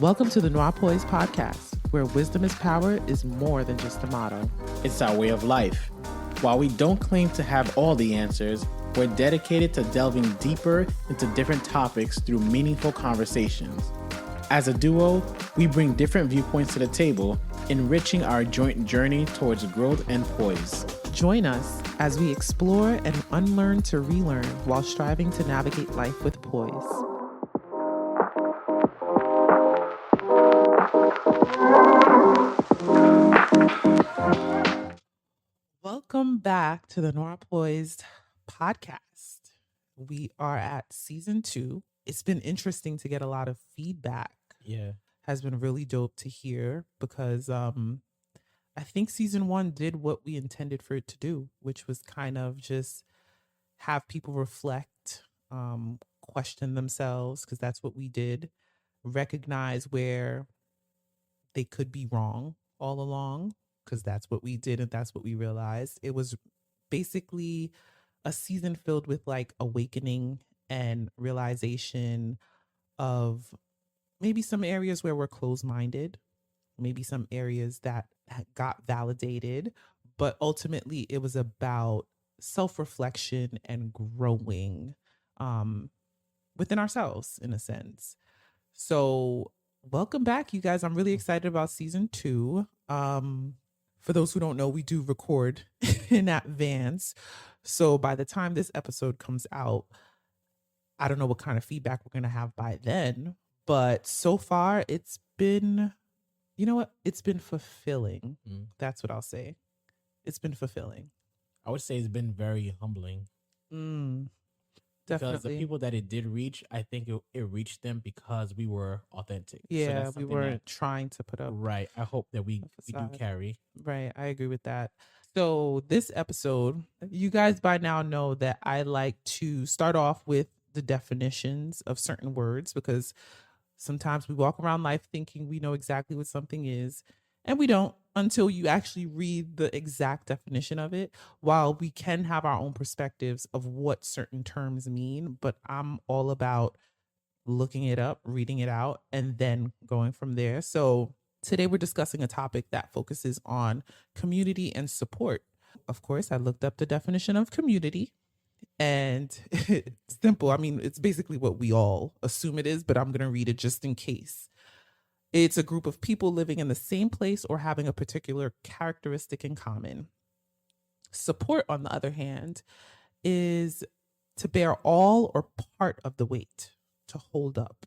Welcome to the Noir Poise podcast, where wisdom is power is more than just a motto. It's our way of life. While we don't claim to have all the answers, we're dedicated to delving deeper into different topics through meaningful conversations. As a duo, we bring different viewpoints to the table, enriching our joint journey towards growth and poise. Join us as we explore and unlearn to relearn while striving to navigate life with poise. Welcome back to the Noir Poised podcast. We are at season 2. It's been interesting to get a lot of feedback. Yeah. Has been really dope to hear because I think season 1 did what we intended for it to do, which was kind of just have people reflect, question themselves, because that's what we did, recognize where they could be wrong all along, because that's what we did and that's what we realized. It was basically a season filled with like awakening and realization of maybe some areas where we're closed-minded, maybe some areas that got validated, but ultimately it was about self-reflection and growing within ourselves in a sense. So welcome back, you guys. I'm really excited about season 2. For those who don't know, we do record in advance. So by the time this episode comes out, I don't know what kind of feedback we're going to have by then. But so far, it's been, you know what? It's been fulfilling. That's what I'll say. It's been fulfilling. I would say it's been very humbling. Definitely. Because the people that it did reach, I think it reached them because we were authentic. Yeah, we weren't trying to put up. Right. I hope that we do carry. Right. I agree with that. So this episode, you guys by now know that I like to start off with the definitions of certain words, because sometimes we walk around life thinking we know exactly what something is, and we don't until you actually read the exact definition of it. While we can have our own perspectives of what certain terms mean, but I'm all about looking it up, reading it out, and then going from there. So today we're discussing a topic that focuses on community and support. Of course, I looked up the definition of community. And it's simple. I mean, it's basically what we all assume it is, but I'm going to read it just in case. It's a group of people living in the same place or having a particular characteristic in common. Support, on the other hand, is to bear all or part of the weight, to hold up.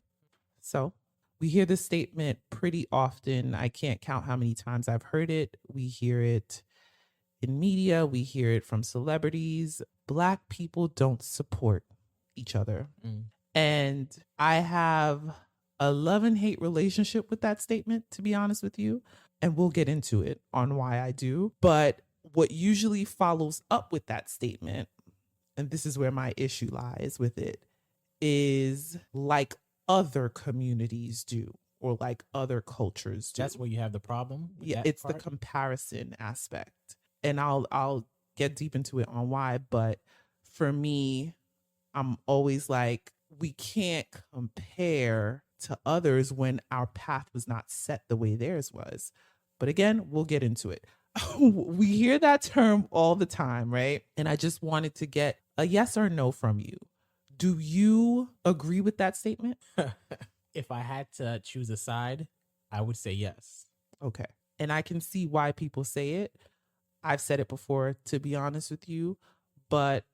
So we hear this statement pretty often. I can't count how many times I've heard it. We hear it in media. We hear it from celebrities. Black people don't support each other. And I have a love and hate relationship with that statement, to be honest with you. And we'll get into it on why I do. But what usually follows up with that statement, and this is where my issue lies with it, is like other communities do or like other cultures do. That's where you have the problem? Yeah, it's the comparison aspect. And I'll get deep into it on why, but for me, I'm always like, we can't compare to others when our path was not set the way theirs was. But again, we'll get into it. We hear that term all the time, right? And I just wanted to get a yes or no from you. Do you agree with that statement? If I had to choose a side, I would say yes. Okay. And I can see why people say it. I've said it before, to be honest with you, but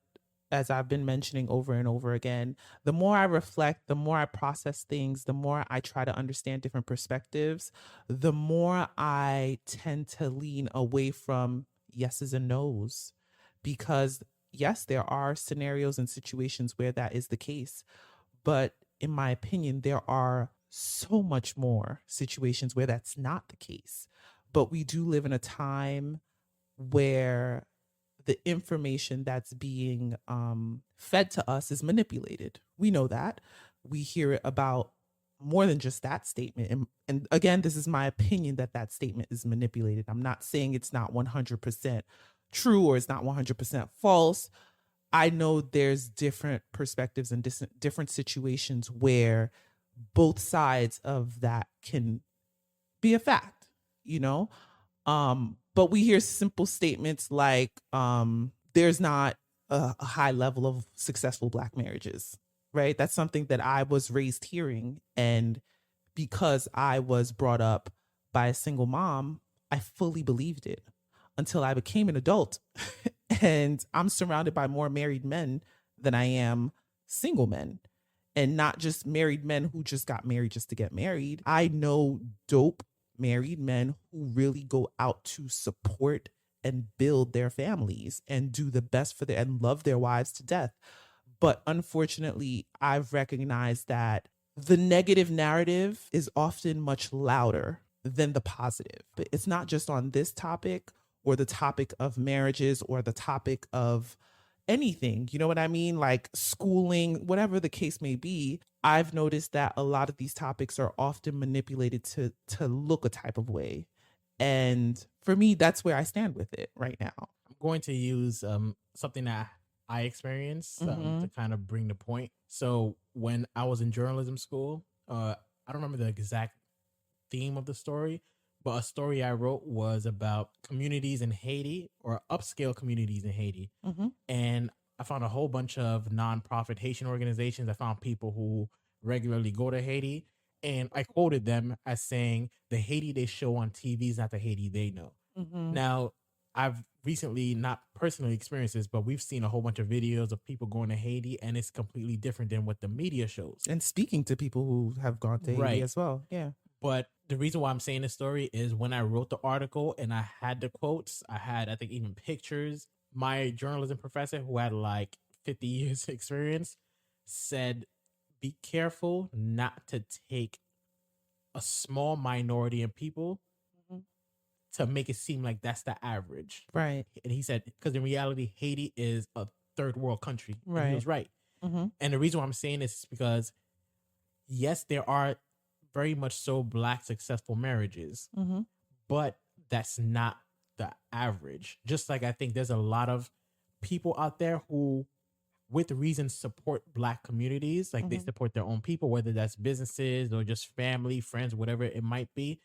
as I've been mentioning over and over again, the more I reflect, the more I process things, the more I try to understand different perspectives, the more I tend to lean away from yeses and nos. Because yes, there are scenarios and situations where that is the case. But in my opinion, there are so much more situations where that's not the case. But we do live in a time where the information that's being fed to us is manipulated. We know that. We hear about more than just that statement. And again, this is my opinion that that statement is manipulated. I'm not saying it's not 100% true or it's not 100% false. I know there's different perspectives and different situations where both sides of that can be a fact, you know? But we hear simple statements like there's not a high level of successful Black marriages, right? That's something that I was raised hearing. And because I was brought up by a single mom, I fully believed it until I became an adult. And I'm surrounded by more married men than I am single men. And not just married men who just got married just to get married. I know dope married men who really go out to support and build their families and do the best for them and love their wives to death. But unfortunately, I've recognized that the negative narrative is often much louder than the positive. But it's not just on this topic or the topic of marriages or the topic of anything. You know what I mean? Like schooling, whatever the case may be. I've noticed that a lot of these topics are often manipulated to look a type of way. And for me, that's where I stand with it right now. I'm going to use something that I experienced to kind of bring the point. So when I was in journalism school, I don't remember the exact theme of the story, but a story I wrote was about communities in Haiti or upscale communities in Haiti. And I found a whole bunch of nonprofit Haitian organizations. I found people who regularly go to Haiti. And I quoted them as saying, the Haiti they show on TV is not the Haiti they know. Now, I've recently not personally experienced this, but we've seen a whole bunch of videos of people going to Haiti, and it's completely different than what the media shows. And speaking to people who have gone to Haiti as well. Yeah. But the reason why I'm saying this story is when I wrote the article and I had the quotes, I had, I think, even pictures. My journalism professor, who had like 50 years experience, said, be careful not to take a small minority of people to make it seem like that's the average. Right. And he said, because in reality, Haiti is a third world country. Right. And he was right. And the reason why I'm saying this is because, yes, there are very much so Black successful marriages, but that's not the average. Just like I think there's a lot of people out there who, with reason, support Black communities. Like they support their own people, whether that's businesses or just family, friends, whatever it might be.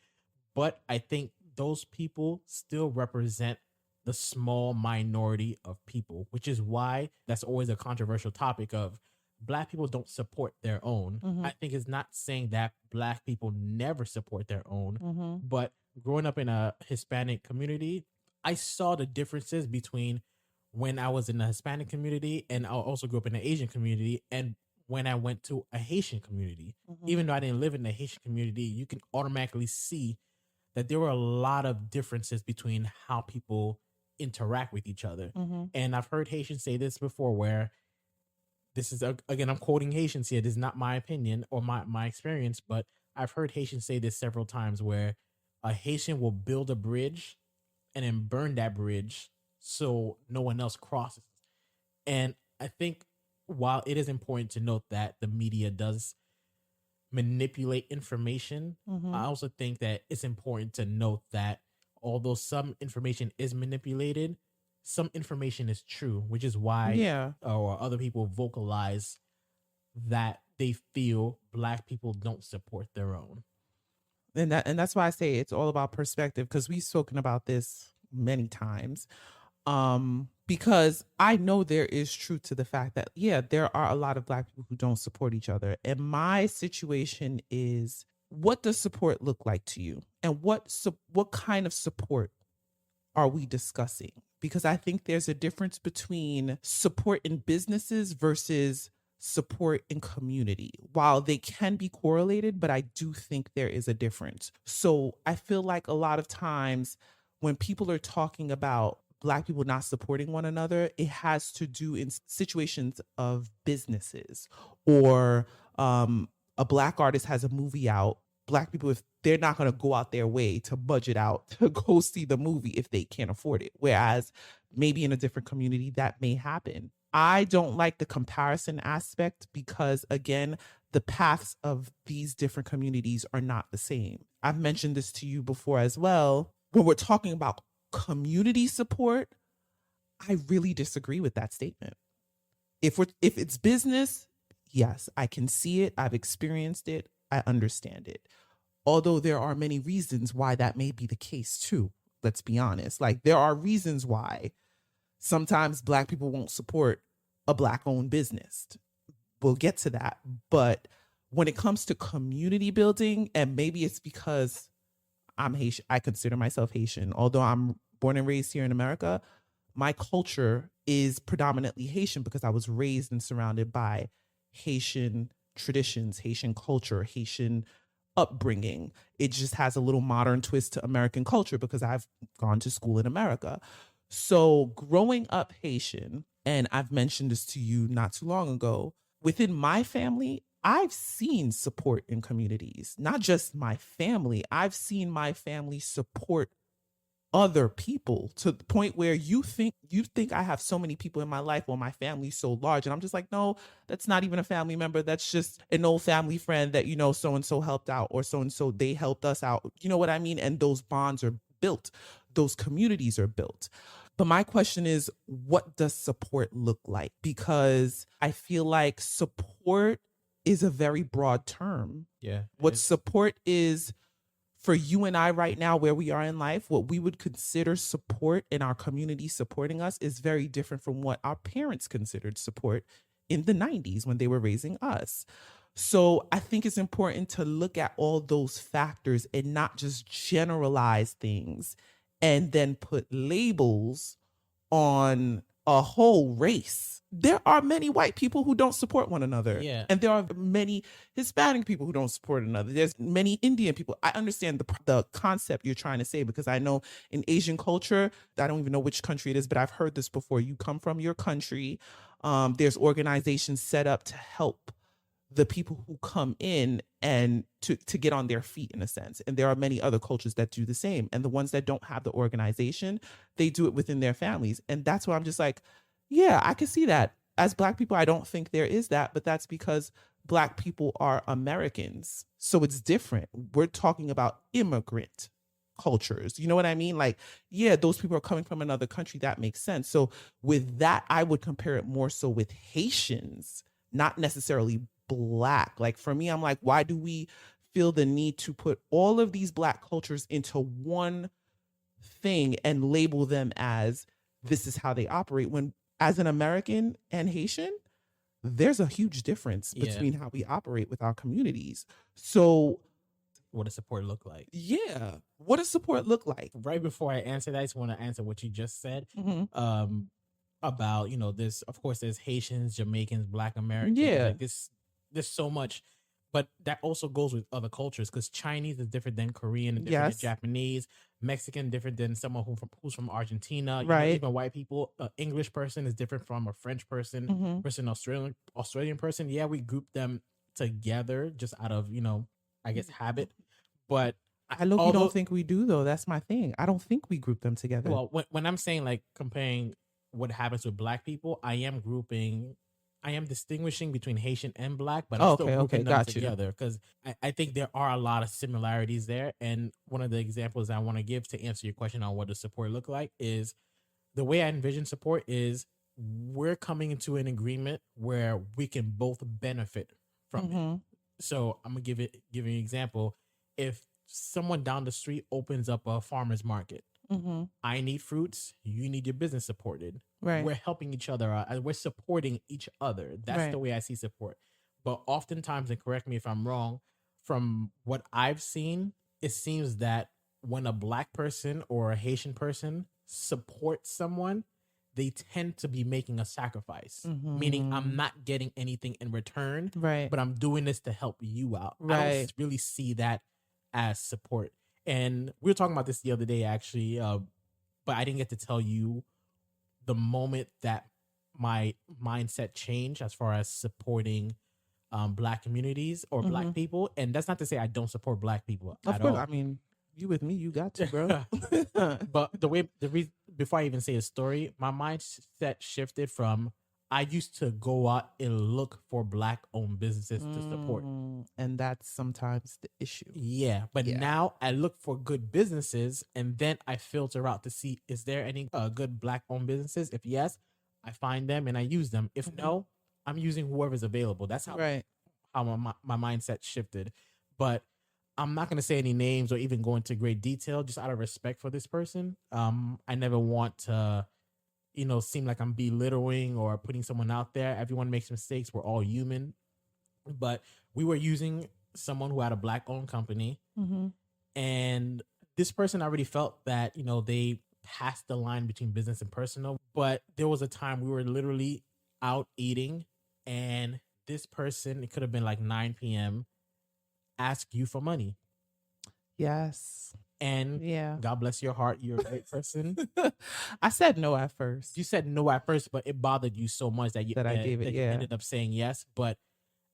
But I think those people still represent the small minority of people, which is why that's always a controversial topic of Black people don't support their own. I think it's not saying that Black people never support their own, but growing up in a Hispanic community, I saw the differences between when I was in the Hispanic community, and I also grew up in the Asian community, and when I went to a Haitian community. Even though I didn't live in the Haitian community, you can automatically see that there were a lot of differences between how people interact with each other. And I've heard Haitians say this before, where this is, again, I'm quoting Haitians here. This is not my opinion or my experience, but I've heard Haitians say this several times, where a Haitian will build a bridge and then burn that bridge so no one else crosses. And I think while it is important to note that the media does manipulate information, I also think that it's important to note that although some information is manipulated, some information is true, which is why or other people vocalize that they feel Black people don't support their own. And that's why I say it's all about perspective, because we've spoken about this many times. Because I know there is truth to the fact that, yeah, there are a lot of Black people who don't support each other. And my situation is, what does support look like to you? And what kind of support are we discussing? Because I think there's a difference between support in businesses versus support in community. While they can be correlated, but I do think there is a difference. So I feel like a lot of times when people are talking about Black people not supporting one another, it has to do in situations of businesses, or a Black artist has a movie out. Black people, if they're not going to go out their way to budget out to go see the movie if they can't afford it. Whereas maybe in a different community that may happen. I don't like the comparison aspect because, again, the paths of these different communities are not the same. I've mentioned this to you before as well. When we're talking about community support, I really disagree with that statement. If it's business, yes, I can see it. I've experienced it. I understand it. Although there are many reasons why that may be the case too. Let's be honest. Like there are reasons why sometimes black people won't support a black owned business. We'll get to that. But when it comes to community building, and maybe it's because I'm Haitian, I consider myself Haitian, although I'm born and raised here in America, my culture is predominantly Haitian because I was raised and surrounded by Haitian traditions, Haitian culture, Haitian upbringing. It just has a little modern twist to American culture because I've gone to school in America. So, growing up Haitian, and I've mentioned this to you not too long ago, within my family, I've seen support in communities, not just my family. I've seen my family support other people to the point where you think I have so many people in my life or my family's so large, and I'm just like, no, that's not even a family member, that's just an old family friend that so and so helped out, or so and so they helped us out, you know what I mean? And those bonds are built, those communities are built. But my question is, what does support look like? Because I feel like support is a very broad term. Yeah. What support is for you and I right now, where we are in life, what we would consider support in our community supporting us is very different from what our parents considered support in the 90s when they were raising us. So I think it's important to look at all those factors and not just generalize things and then put labels on a whole race. There are many white people who don't support one another. Yeah. And there are many Hispanic people who don't support another. There's many Indian people. I understand the concept you're trying to say, because I know in Asian culture, I don't even know which country it is, but I've heard this before. You come from your country. There's organizations set up to help the people who come in and to get on their feet, in a sense. And there are many other cultures that do the same. And the ones that don't have the organization, they do it within their families. And that's why I'm just like, yeah, I can see that. As Black people, I don't think there is that, but that's because Black people are Americans. So it's different. We're talking about immigrant cultures. You know what I mean? Like, yeah, those people are coming from another country. That makes sense. So with that, I would compare it more so with Haitians, not necessarily Black. Like for me, I'm like, why do we feel the need to put all of these Black cultures into one thing and label them as this is how they operate, when as an American and Haitian, there's a huge difference between how we operate with our communities. So what does support look like? Yeah. What does support look like? Right before I answer that, I just want to answer what you just said. Mm-hmm. About, this, of course, there's Haitians, Jamaicans, Black Americans. Yeah. Like there's so much, but that also goes with other cultures, because Chinese is different than Korean, different Yes. than Japanese, Mexican different than someone who's from Argentina. Right. Even white people, English person is different from a French person, Mm-hmm. person Australian person. Yeah, we group them together just out of I guess habit, but I don't think we do, though. That's my thing. I don't think we group them together. Well, when I'm saying like comparing what happens with Black people, I am distinguishing between Haitian and Black, but I'm still grouping them together, because I think there are a lot of similarities there. And one of the examples I want to give to answer your question on what does support look like is, the way I envision support is, we're coming into an agreement where we can both benefit from it. So I'm gonna give you an example. If someone down the street opens up a farmer's market, I need fruits, you need your business supported. Right. We're helping each other out, and we're supporting each other. That's the way I see support. But oftentimes, and correct me if I'm wrong, from what I've seen, it seems that when a Black person or a Haitian person supports someone, they tend to be making a sacrifice, meaning I'm not getting anything in return, Right. but I'm doing this to help you out. I Right. don't really see that as support. And we were talking about this the other day, actually, but I didn't get to tell you the moment that my mindset changed as far as supporting Black communities or Black people. And that's not to say I don't support Black people Of at course. all. I mean, you with me, you got to, bro. But the reason, before I even say a story, my mindset shifted from, I used to go out and look for Black owned businesses to support. And that's sometimes the issue. Yeah. But now I look for good businesses, and then I filter out to see, is there any good Black owned businesses? If yes, I find them and I use them. If no, I'm using whoever's available. That's Right. how my mindset shifted. But I'm not going to say any names or even go into great detail just out of respect for this person. I never want to, seem like I'm belittling or putting someone out there. Everyone makes mistakes. We're all human. But we were using someone who had a black owned company. Mm-hmm. And this person already felt that, they passed the line between business and personal. But there was a time we were literally out eating, and this person, it could have been like 9 p.m., asked you for money. Yes. And Yeah. God bless your heart, you're a great person. I said no at first. You said no at first, but it bothered you so much that I gave it. that you Yeah. ended up saying yes. But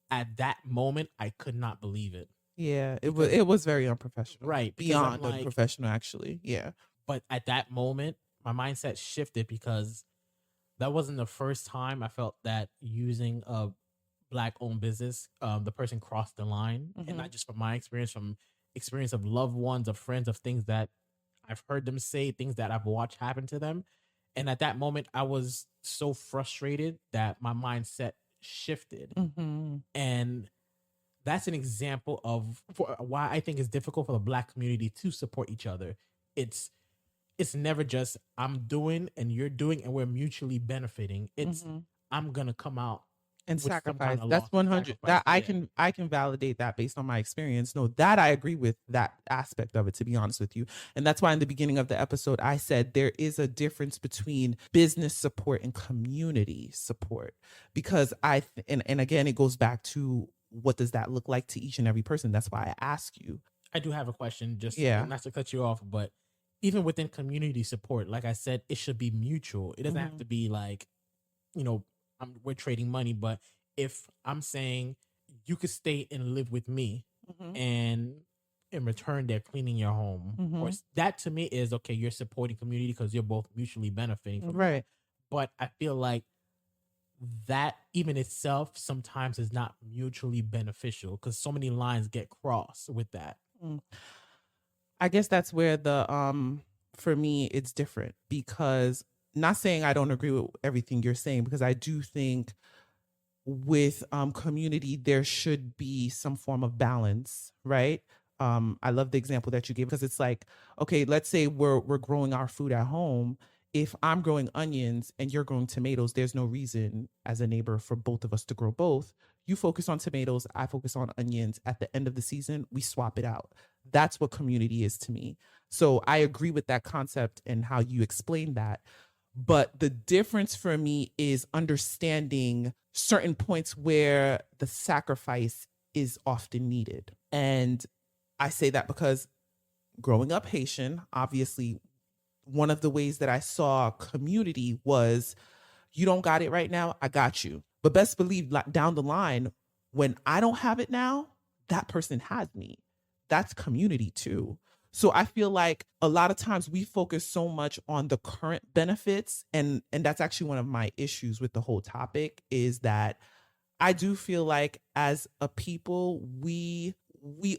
at that moment, I could not believe it. Yeah. It was very unprofessional. Right. Beyond unprofessional, actually. Yeah. But at that moment, my mindset shifted because that wasn't the first time I felt that using a black owned business, the person crossed the line. And not just from my experience, from experience of loved ones, of friends, of things that I've heard them say, things that I've watched happen to them. And at that moment, I was so frustrated that my mindset shifted. And that's an example of why I think it's difficult for the black community to support each other. It's never just I'm doing and you're doing and we're mutually benefiting. It's I'm gonna come out and with some sacrifice. kind of That's loss. 100. That I can validate that based on my experience. No, that I agree with that aspect of it, to be honest with you. And that's why in the beginning of the episode I said there is a difference between business support and community support, because and again it goes back to what does that look like to each and every person. That's why I ask you. I do have a question, just Yeah. not to cut you off, but even within community support, like I said, it should be mutual. It doesn't have to be like, we're trading money, but if I'm saying you could stay and live with me, and in return they're cleaning your home, of course, that to me is okay. You're supporting community because you're both mutually benefiting from Right. it. But I feel like that even itself sometimes is not mutually beneficial because so many lines get crossed with that. I guess that's where the for me it's different, because not saying I don't agree with everything you're saying, because I do think with community there should be some form of balance, right? I love the example that you gave, because it's like, okay, let's say we're growing our food at home. If I'm growing onions and you're growing tomatoes, there's no reason as a neighbor for both of us to grow both. You focus on tomatoes, I focus on onions. At the end of the season, we swap it out. That's what community is to me. So I agree with that concept and how you explained that. But the difference for me is understanding certain points where the sacrifice is often needed. And I say that because growing up Haitian, obviously, one of the ways that I saw community was, you don't got it right now, I got you. But best believe down the line, when I don't have it now, that person has me. That's community too. So I feel like a lot of times we focus so much on the current benefits, and that's actually one of my issues with the whole topic, is that I do feel like as a people, we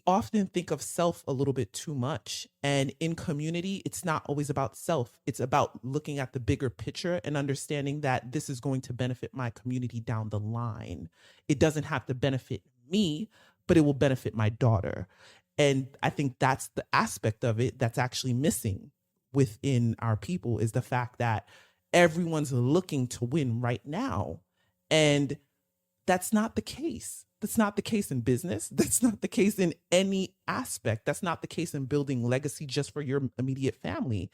often think of self a little bit too much. And in community, it's not always about self. It's about looking at the bigger picture and understanding that this is going to benefit my community down the line. It doesn't have to benefit me, but it will benefit my daughter. And I think that's the aspect of it that's actually missing within our people, is the fact that everyone's looking to win right now. And that's not the case. That's not the case in business. That's not the case in any aspect. That's not the case in building legacy just for your immediate family.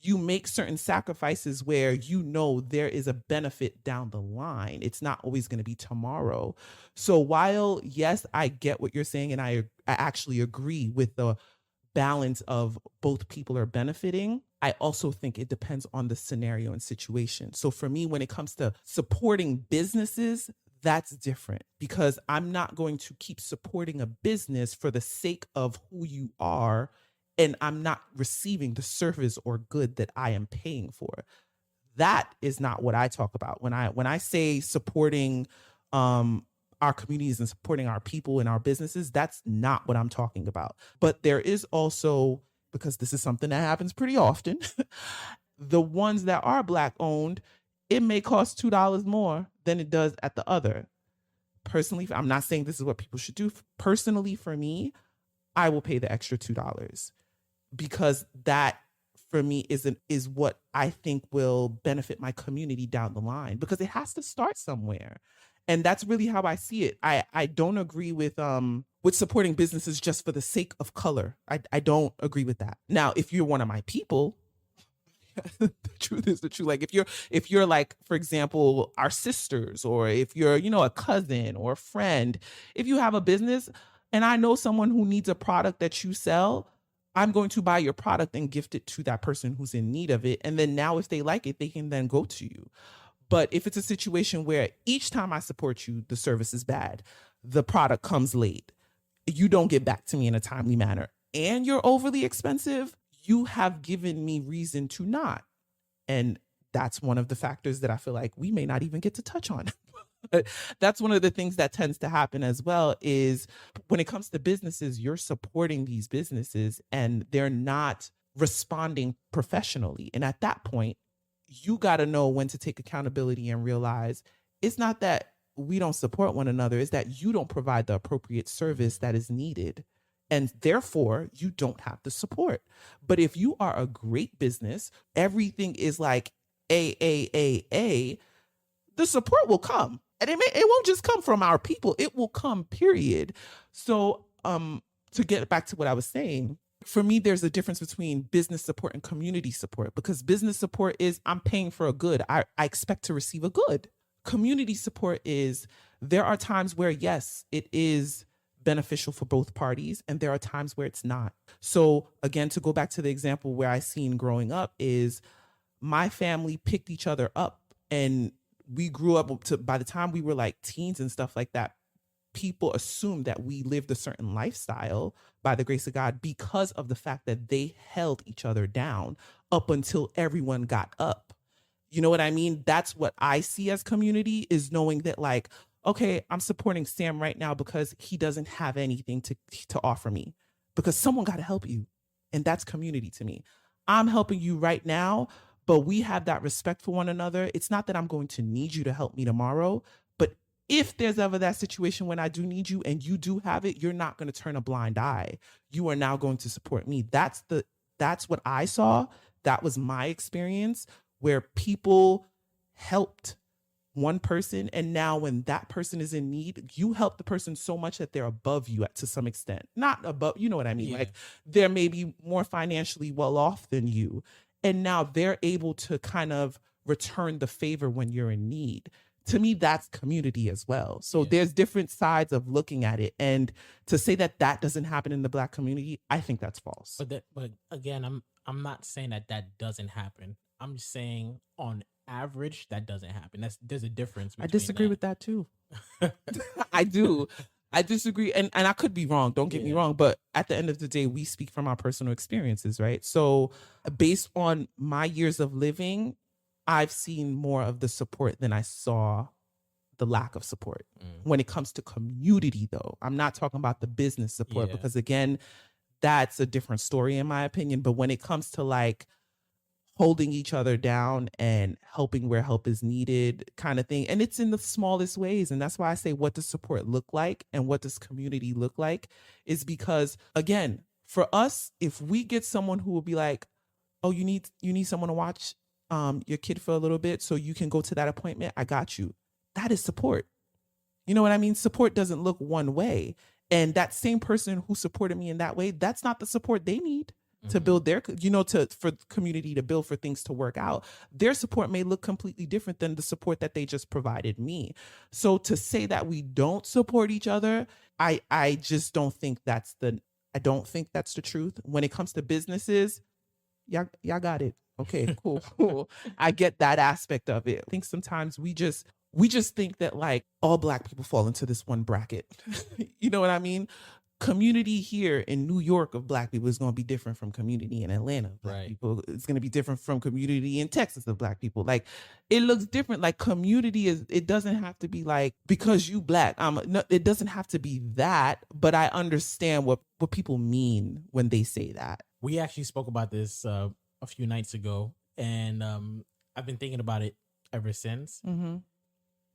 You make certain sacrifices where you know there is a benefit down the line. It's not always going to be tomorrow. So while, yes, I get what you're saying, and I actually agree with the balance of both people are benefiting, I also think it depends on the scenario and situation. So for me, when it comes to supporting businesses, that's different, because I'm not going to keep supporting a business for the sake of who you are, and I'm not receiving the service or good that I am paying for. That is not what I talk about when I say supporting our communities and supporting our people and our businesses. That's not what I'm talking about. But there is also, because this is something that happens pretty often, the ones that are Black owned, it may cost $2 more than it does at the other. Personally, I'm not saying this is what people should do. Personally, for me, I will pay the extra $2 because that for me is what I think will benefit my community down the line, because it has to start somewhere. And that's really how I see it. I don't agree with supporting businesses just for the sake of color. I don't agree with that. Now, if you're one of my people, the truth is the truth. Like if you're like, for example, our sisters, or if you're, a cousin or a friend, if you have a business and I know someone who needs a product that you sell, I'm going to buy your product and gift it to that person who's in need of it. And then now if they like it, they can then go to you. But if it's a situation where each time I support you, the service is bad, the product comes late, you don't get back to me in a timely manner, and you're overly expensive, you have given me reason to not. And that's one of the factors that I feel like we may not even get to touch on. But that's one of the things that tends to happen as well, is when it comes to businesses, you're supporting these businesses and they're not responding professionally. And at that point, you got to know when to take accountability and realize it's not that we don't support one another, it's that you don't provide the appropriate service that is needed. And therefore, you don't have the support. But if you are a great business, everything is like A, the support will come. And it won't just come from our people. It will come, period. So to get back to what I was saying, for me, there's a difference between business support and community support, because business support is I'm paying for a good. I expect to receive a good. Community support is there are times where, yes, it is beneficial for both parties, and there are times where it's not. So again, to go back to the example where I seen growing up is my family picked each other up, and we grew up to, by the time we were like teens and stuff like that, people assumed that we lived a certain lifestyle by the grace of God because of the fact that they held each other down up until everyone got up. You know what I mean? That's what I see as community, is knowing that, like, okay, I'm supporting Sam right now because he doesn't have anything to offer me, because someone got to help you. And that's community to me. I'm helping you right now, but we have that respect for one another. It's not that I'm going to need you to help me tomorrow, but if there's ever that situation when I do need you and you do have it, you're not going to turn a blind eye. You are now going to support me. That's what I saw. That was my experience, where people helped one person, and now when that person is in need, you help the person so much that they're above you to some extent. Not above, you know what I mean? Yeah. Like they're maybe more financially well off than you, and now they're able to kind of return the favor when you're in need. To me, that's community as well. So there's different sides of looking at it, and to say that doesn't happen in the Black community, I think that's false. But again, I'm not saying that doesn't happen. I'm just saying on average that doesn't happen. There's a difference. I disagree with that too. I do. I disagree, and I could be wrong. Don't get me wrong, but at the end of the day, we speak from our personal experiences, right? So based on my years of living, I've seen more of the support than I saw the lack of support. When it comes to community, though, I'm not talking about the business support, because again, that's a different story in my opinion. But when it comes to like holding each other down and helping where help is needed kind of thing, and it's in the smallest ways. And that's why I say, what does support look like and what does community look like, is because again, for us, if we get someone who will be like, oh, you need someone to watch your kid for a little bit so you can go to that appointment, I got you. That is support. You know what I mean? Support doesn't look one way. And that same person who supported me in that way, that's not the support they need to build their, for community to build, for things to work out. Their support may look completely different than the support that they just provided me. So to say that we don't support each other, I just don't think that's the truth. When it comes to businesses, y'all got it. Okay, cool. I get that aspect of it. I think sometimes we just think that like all Black people fall into this one bracket. You know what I mean? Community here in New York of Black people is going to be different from community in Atlanta of Black people. It's going to be different from community in Texas of Black people. Like it looks different. Like community it doesn't have to be like because you Black. No, it doesn't have to be that. But I understand what people mean when they say that. We actually spoke about this a few nights ago, and I've been thinking about it ever since. Mm-hmm.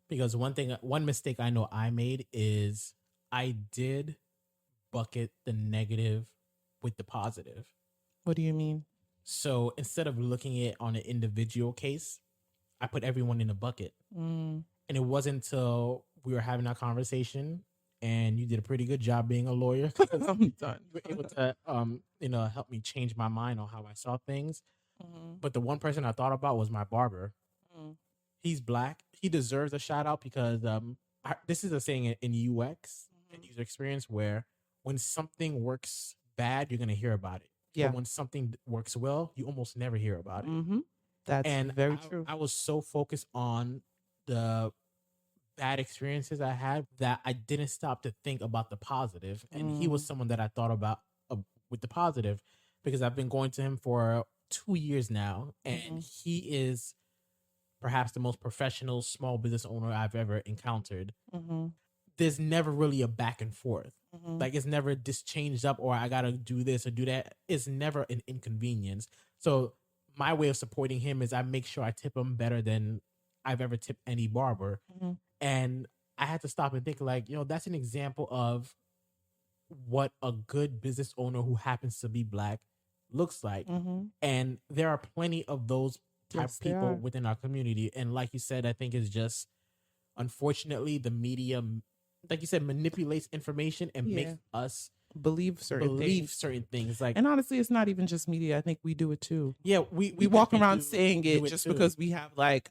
Because one mistake I know I made is I did bucket the negative with the positive. What do you mean? So instead of looking at it on an individual case, I put everyone in a bucket. Mm. And it wasn't until we were having our conversation, and you did a pretty good job being a lawyer. I'm done. You were able to, help me change my mind on how I saw things. Mm-hmm. But the one person I thought about was my barber. Mm. He's black. He deserves a shout out because this is a saying in UX and user experience where when something works bad, you're gonna hear about it. Yeah. But when something works well, you almost never hear about it. Mm-hmm. That's And very true. I was so focused on the bad experiences I had that I didn't stop to think about the positive. And he was someone that I thought about with the positive because I've been going to him for 2 years now, and he is perhaps the most professional small business owner I've ever encountered. Mm-hmm. There's never really a back and forth. Mm-hmm. Like it's never this changed up or I gotta do this or do that. It's never an inconvenience. So my way of supporting him is I make sure I tip him better than I've ever tipped any barber. Mm-hmm. And I had to stop and think like, that's an example of what a good business owner who happens to be black looks like. Mm-hmm. And there are plenty of those type Yes, of there people are. within our community. And like you said, I think it's just unfortunately the media, like you said, manipulates information and makes us believe certain things. Like, and honestly, it's not even just media. I think we do it too. yeah, we walk definitely around do saying it do just too. because we have like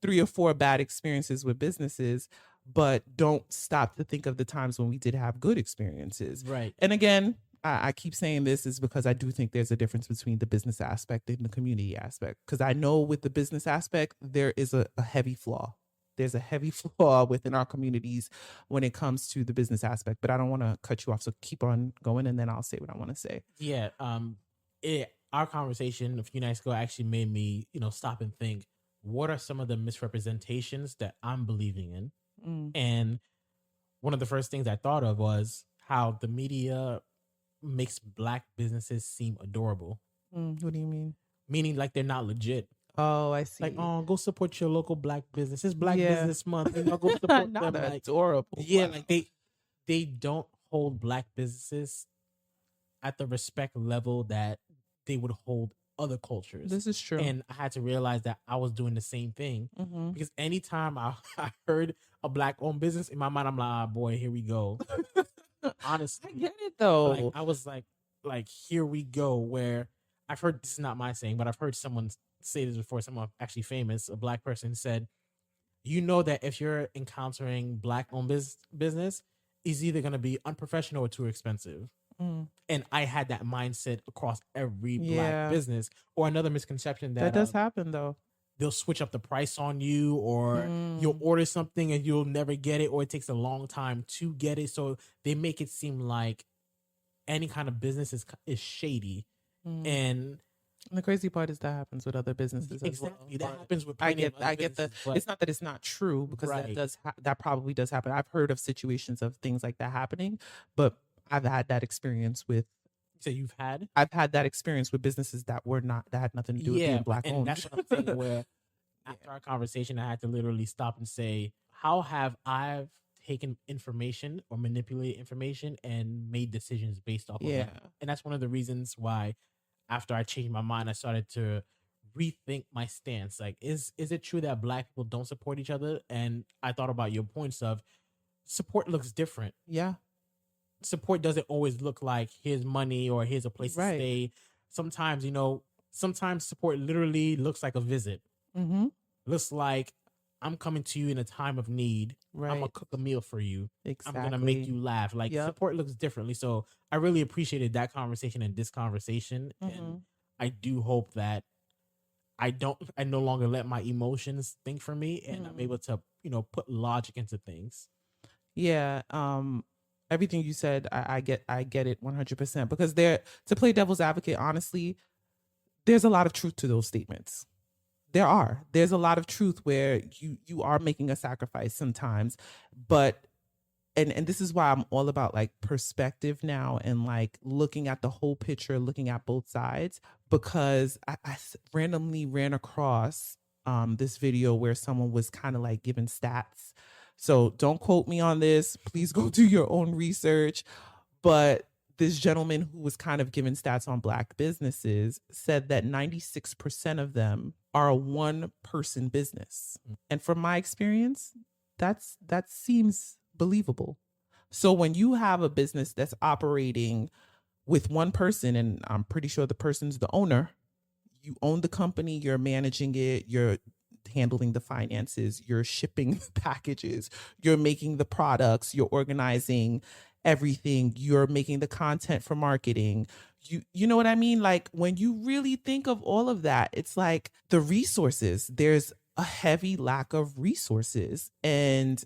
3 or 4 bad experiences with businesses, but don't stop to think of the times when we did have good experiences. Right. And again, I keep saying this is because I do think there's a difference between the business aspect and the community aspect. Because I know with the business aspect, there is a heavy flaw. There's a heavy flaw within our communities when it comes to the business aspect. But I don't want to cut you off, so keep on going, and then I'll say what I want to say. Yeah. Our conversation a few nights ago actually made me, stop and think, what are some of the misrepresentations that I'm believing in? And one of the first things I thought of was how the media makes black businesses seem adorable. What do you mean? Meaning like they're not legit. Oh, I see. Like, oh, go support your local black business. It's Black Business Month. Go support not them. Like, adorable. yeah, Wow. like they don't hold black businesses at the respect level that they would hold other cultures. This is true. And I had to realize that I was doing the same thing because anytime I heard a black owned business in my mind, I'm like, boy, here we go. Honestly, I get it though. like, I was like, here we go. Where I've heard, this is not my saying, but I've heard someone say this before. Someone actually famous, a black person, said, that if you're encountering black owned business, it's either going to be unprofessional or too expensive. And I had that mindset across every black business. Or another misconception that does happen though. They'll switch up the price on you, or you'll order something and you'll never get it, or it takes a long time to get it. So they make it seem like any kind of business is shady. And the crazy part is that happens with other businesses as well. exactly that happens with I plenty of other get the. businesses, but It's not that it's not true because Right. that probably does happen. I've heard of situations of things like that happening, but I've had that experience with. so you've had I've had that experience with businesses that had nothing to do with being black and owned. that's what I'm saying. Where after our conversation, I had to literally stop and say, how have I taken information or manipulated information and made decisions based off of Yeah. that? And that's one of the reasons why after I changed my mind, I started to rethink my stance. Like, is it true that black people don't support each other? And I thought about your points of support looks different. Yeah. Support doesn't always look like here's money or here's a place Right. to stay. Sometimes, sometimes support literally looks like a visit. Mm-hmm. Looks like I'm coming to you in a time of need. Right. I'm gonna cook a meal for you. Exactly. I'm gonna make you laugh. Like, Yep. support looks differently. So I really appreciated that conversation and this conversation. And I do hope that I no longer let my emotions think for me, and I'm able to, put logic into things. Yeah. Everything you said, I get it 100% because to play devil's advocate, honestly, there's a lot of truth to those statements. There's a lot of truth where you are making a sacrifice sometimes, but and this is why I'm all about like perspective now and like looking at the whole picture, looking at both sides, because I randomly ran across this video where someone was kind of like giving stats. So don't quote me on this. Please go do your own research. But this gentleman who was kind of giving stats on Black businesses said that 96% of them are a one person business. And from my experience, that seems believable. So when you have a business that's operating with one person, and I'm pretty sure the person's the owner, you own the company, you're managing it, you're handling the finances, you're shipping packages, you're making the products, you're organizing everything, you're making the content for marketing. You know what I mean? Like when you really think of all of that, it's like the resources, there's a heavy lack of resources. And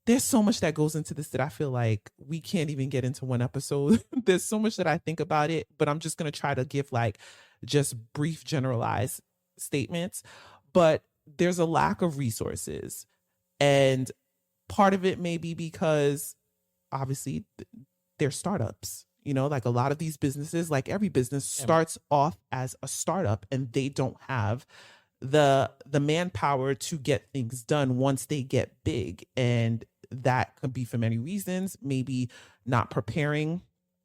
there's so much that goes into this that I feel like we can't even get into one episode. There's so much that I think about it, but I'm just going to try to give like just brief generalized statements. But there's a lack of resources. And part of it may be because obviously they're startups. You know, like a lot of these businesses, like every business starts off as a startup and they don't have the manpower to get things done once they get big. And that could be for many reasons, maybe not preparing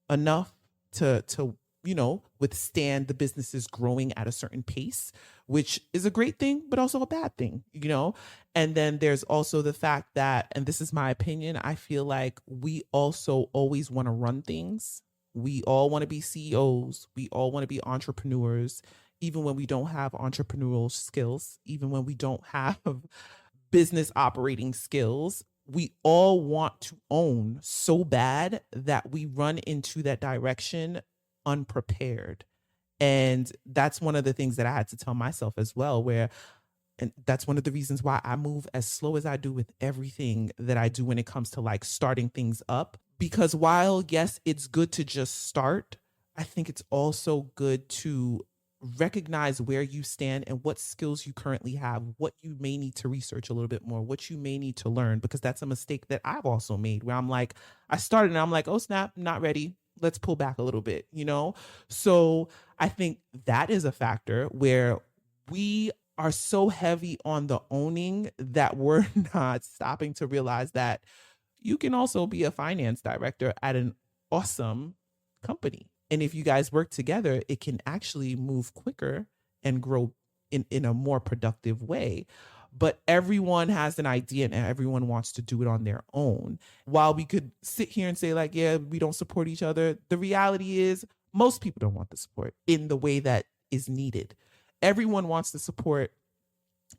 enough to withstand the businesses growing at a certain pace, which is a great thing but also a bad thing. And then there's also the fact that, and this is my opinion, I feel like we also always want to run things. We all want to be CEOs, we all want to be entrepreneurs, even when we don't have entrepreneurial skills, even when we don't have business operating skills. We all want to own so bad that we run into that direction unprepared. And that's one of the things that I had to tell myself as well, and that's one of the reasons why I move as slow as I do with everything that I do when it comes to like starting things up. Because while, yes, it's good to just start, I think it's also good to recognize where you stand and what skills you currently have, what you may need to research a little bit more, what you may need to learn, because that's a mistake that I've also made where I'm like, I started and I'm like, oh snap, not ready. Let's pull back a little bit, So I think that is a factor where we are so heavy on the owning that we're not stopping to realize that you can also be a finance director at an awesome company. And if you guys work together, it can actually move quicker and grow in a more productive way. But everyone has an idea and everyone wants to do it on their own. While we could sit here and say like, yeah, we don't support each other, the reality is most people don't want the support in the way that is needed. Everyone wants the support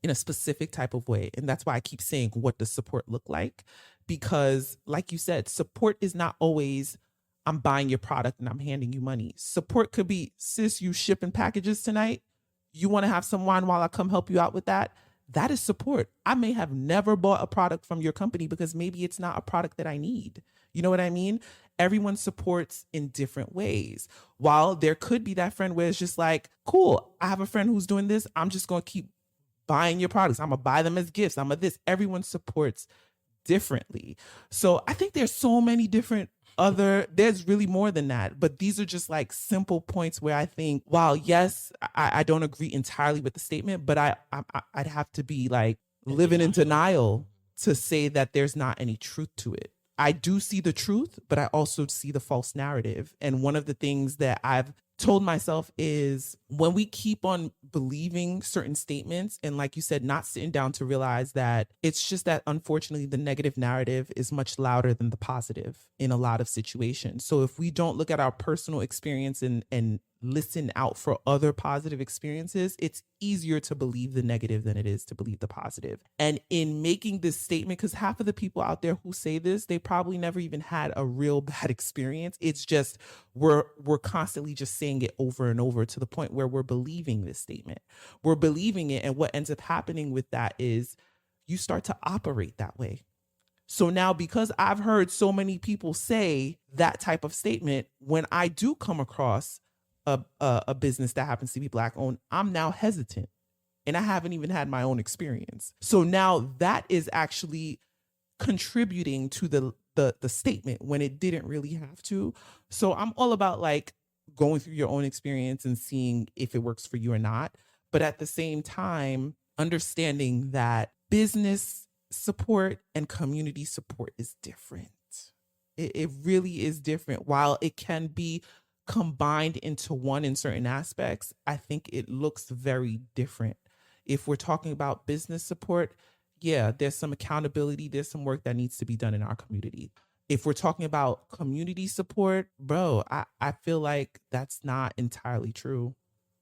in a specific type of way. And that's why I keep saying, what does support look like? Because like you said, support is not always I'm buying your product and I'm handing you money. Support could be, sis, you shipping packages tonight. You want to have some wine while I come help you out with that? That is support. I may have never bought a product from your company because maybe it's not a product that I need. You know what I mean? Everyone supports in different ways. While there could be that friend where it's just like, cool, I have a friend who's doing this. I'm just going to keep buying your products. I'm going to buy them as gifts. I'm going to this. Everyone supports differently. So I think there's so many different there's really more than that, but these are just like simple points where I think, while yes, I don't agree entirely with the statement, but I'd have to be like living in denial to say that there's not any truth to it. I do see the truth, but I also see the false narrative. And one of the things that I've told myself is when we keep on believing certain statements and, like you said, not sitting down to realize that it's just that unfortunately the negative narrative is much louder than the positive in a lot of situations. So if we don't look at our personal experience and listen out for other positive experiences, it's easier to believe the negative than it is to believe the positive. And in making this statement, because half of the people out there who say this, they probably never even had a real bad experience. It's just we're constantly just saying it over and over to the point where we're believing this statement. We're believing it, and what ends up happening with that is you start to operate that way. So now, because I've heard so many people say that type of statement, when I do come across a business that happens to be Black owned, I'm now hesitant, and I haven't even had my own experience. So now that is actually contributing to the statement when it didn't really have to. So I'm all about like going through your own experience and seeing if it works for you or not. But at the same time, understanding that business support and community support is different. It really is different. While it can be combined into one in certain aspects, I think it looks very different. If we're talking about business support, yeah, there's some accountability, there's some work that needs to be done in our community. If we're talking about community support, bro, I feel like that's not entirely true.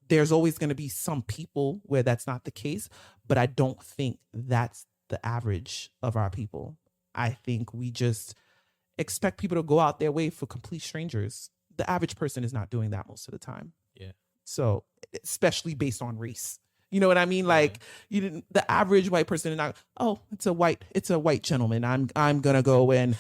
There's always going to be some people where that's not the case, but I don't think that's the average of our people. I think we just expect people to go out their way for complete strangers. The average person is not doing that most of the time. Yeah. So, especially based on race. You know what I mean? Like you didn't the average white person is not, oh, it's a white gentleman. I'm gonna go and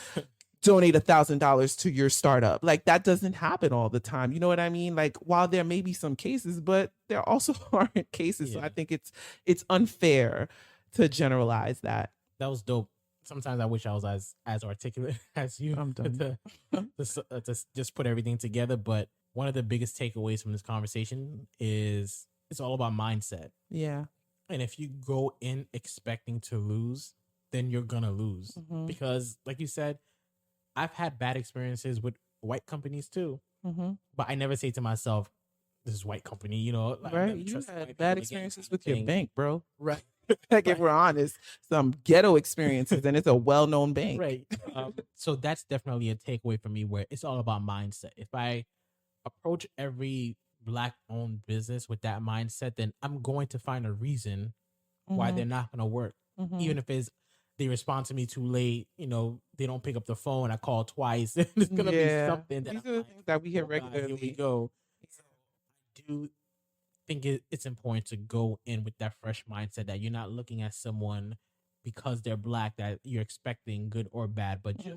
donate $1,000 to your startup. Like that doesn't happen all the time. You know what I mean? Like while there may be some cases, but there also aren't cases. So I think it's unfair to generalize that. That was dope. Sometimes I wish I was as articulate as you. I'm done. To just put everything together. But one of the biggest takeaways from this conversation is it's all about mindset. Yeah. And if you go in expecting to lose, then you're gonna lose. Because like you said, I've had bad experiences with white companies too. But I never say to myself, this is white company, you know. Like, right. You had bad experiences with your bank, bro. Right. Like if we're honest, some ghetto experiences, and it's a well-known bank. Right. So that's definitely a takeaway for me where it's all about mindset. If I approach every Black-owned business with that mindset, then I'm going to find a reason why they're not going to work. Even if it's they respond to me too late, you know, they don't pick up the phone, I call twice. It's going to be something that these are the things that we hear regularly. Here we go. So I do think it's important to go in with that fresh mindset that you're not looking at someone because they're Black that you're expecting good or bad, but just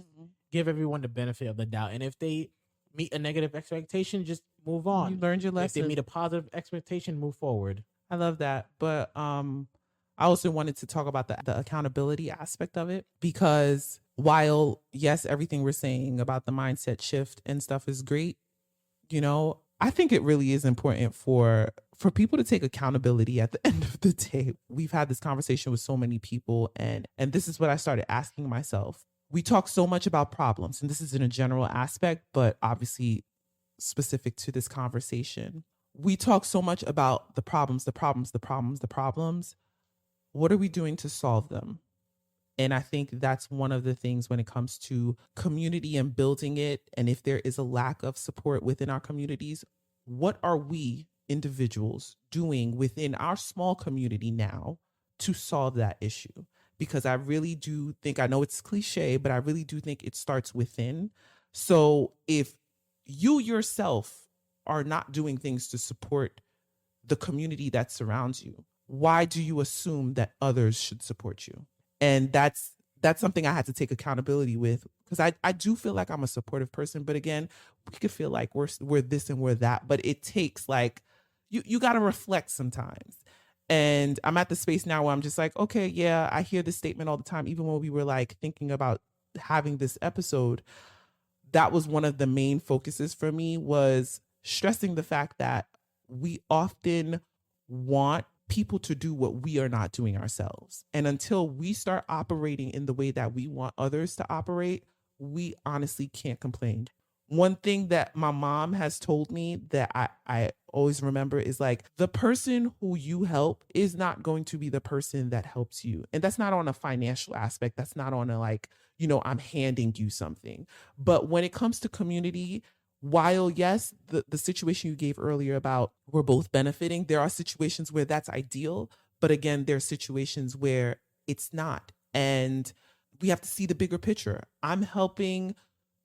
give everyone the benefit of the doubt. And if they meet a negative expectation, just move on. You learned your lesson. If they meet a positive expectation, move forward. I love that. But I also wanted to talk about the accountability aspect of it, because while, yes, everything we're saying about the mindset shift and stuff is great, you know, I think it really is important for people to take accountability at the end of the day. We've had this conversation with so many people, and this is what I started asking myself. We talk so much about problems, and this is in a general aspect, but obviously specific to this conversation. We talk so much about the problems. What are we doing to solve them? And I think that's one of the things when it comes to community and building it. And if there is a lack of support within our communities, what are we individuals doing within our small community now to solve that issue? Because I really do think, I know it's cliche, but I really do think it starts within. So if you yourself are not doing things to support the community that surrounds you, why do you assume that others should support you? And that's something I had to take accountability with, because I do feel like I'm a supportive person, but again, we could feel like we're this and we're that, but it takes like you got to reflect sometimes. And I'm at the space now where I'm just like, okay, yeah, I hear this statement all the time. Even when we were like thinking about having this episode, that was one of the main focuses for me, was stressing the fact that we often want people to do what we are not doing ourselves. And until we start operating in the way that we want others to operate, we honestly can't complain. One thing that my mom has told me that I always remember is like, the person who you help is not going to be the person that helps you. And that's not on a financial aspect. That's not on a like, you know, I'm handing you something. But when it comes to community, while yes, the situation you gave earlier about we're both benefiting, there are situations where that's ideal. But again, there are situations where it's not. And we have to see the bigger picture. I'm helping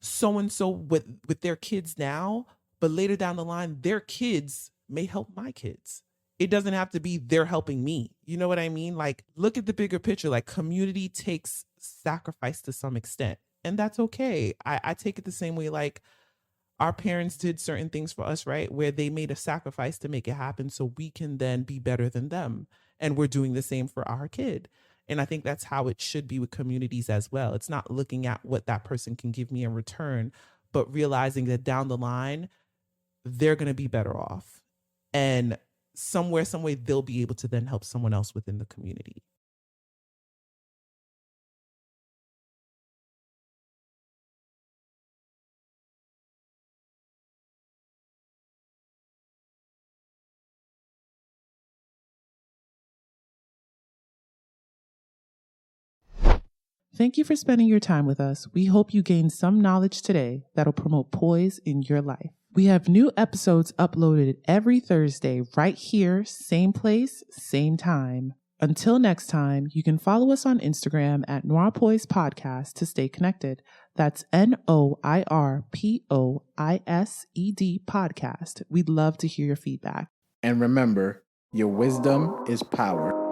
so-and-so with their kids now, but later down the line, their kids may help my kids. It doesn't have to be they're helping me. You know what I mean? Like, look at the bigger picture. Like, community takes sacrifice to some extent, and that's okay. I take it the same way, like, our parents did certain things for us, right? Where they made a sacrifice to make it happen so we can then be better than them. And we're doing the same for our kid. And I think that's how it should be with communities as well. It's not looking at what that person can give me in return, but realizing that down the line, they're going to be better off. And some way, they'll be able to then help someone else within the community. Thank you for spending your time with us. We hope you gained some knowledge today that'll promote poise in your life. We have new episodes uploaded every Thursday right here, same place, same time. Until next time, you can follow us on Instagram at Noir Poise Podcast to stay connected. That's NOIRPOISED Podcast. We'd love to hear your feedback. And remember, your wisdom is power.